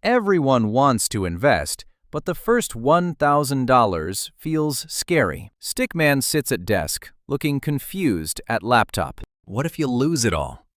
Everyone wants to invest, but the first $1,000 feels scary. Stickman sits at desk, looking confused at laptop. What if you lose it all?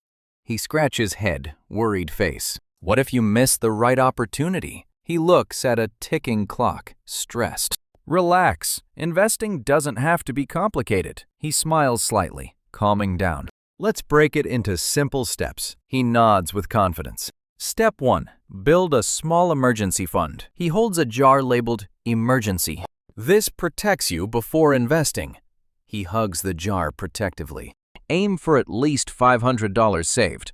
He scratches head, worried face. What if you miss the right opportunity? He looks at a ticking clock, stressed. Relax. Investing doesn't have to be complicated. He smiles slightly, calming down. Let's break it into simple steps. He nods with confidence. Step 1. Build a small emergency fund. He holds a jar labeled emergency. This protects you before investing. He hugs the jar protectively. Aim for at least $500 saved.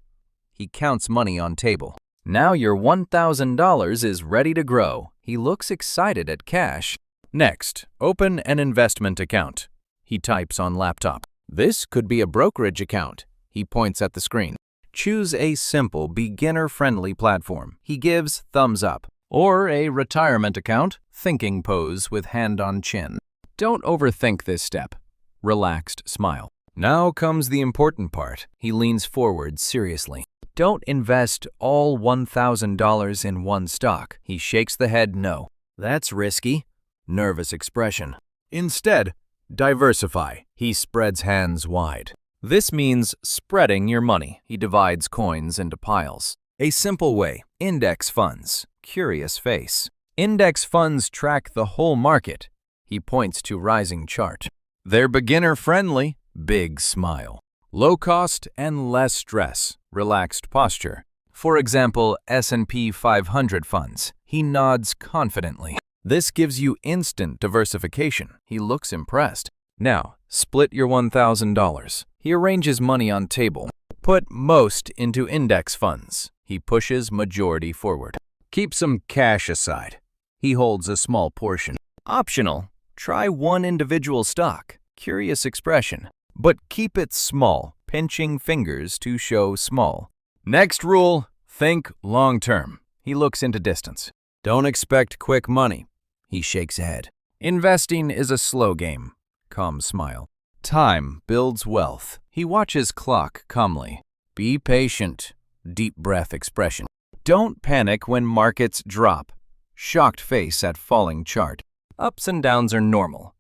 He counts money on table. Now your $1,000 is ready to grow. He looks excited at cash. Next, open an investment account. He types on laptop. This could be a brokerage account. He points at the screen. Choose a simple, beginner-friendly platform. He gives thumbs up. Or a retirement account, thinking pose with hand on chin. Don't overthink this step. Relaxed smile. Now comes the important part. He leans forward seriously. Don't invest all $1,000 in one stock. He shakes the head no. That's risky. Nervous expression. Instead, diversify. He spreads hands wide. This means spreading your money. He divides coins into piles. A simple way. Index funds. Curious face. Index funds track the whole market. He points to rising chart. They're beginner-friendly. Big smile. Low cost and less stress. Relaxed posture. For example, S&P 500 funds. He nods confidently. This gives you instant diversification. He looks impressed. Now, split your $1,000. He arranges money on table. Put most into index funds. He pushes majority forward. Keep some cash aside. He holds a small portion. Optional. Try one individual stock. Curious expression. But keep it small, pinching fingers to show small. Next rule, think long-term. He looks into distance. Don't expect quick money. He shakes head. Investing is a slow game. Calm smile. Time builds wealth. He watches clock calmly. Be patient. Deep breath expression. Don't panic when markets drop. Shocked face at falling chart. Ups and downs are normal.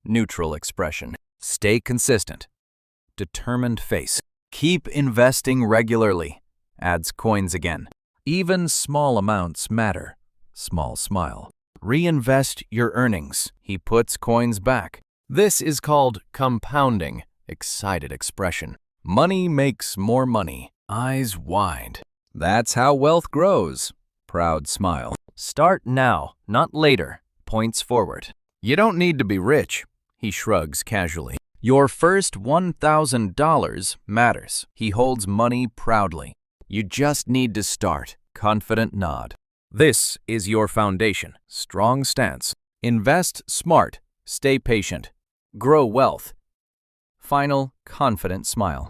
Neutral expression. Stay consistent. Determined face. Keep investing regularly. Adds coins again. Even small amounts matter. Small smile. Reinvest your earnings. He puts coins back. This is called compounding. Excited expression. Money makes more money. Eyes wide. That's how wealth grows. Proud smile. Start now, not later. Points forward. You don't need to be rich. He shrugs casually. Your first $1,000 matters. He holds money proudly. You just need to start. Confident nod. This is your foundation. Strong stance. Invest smart. Stay patient. Grow wealth. Final, confident smile.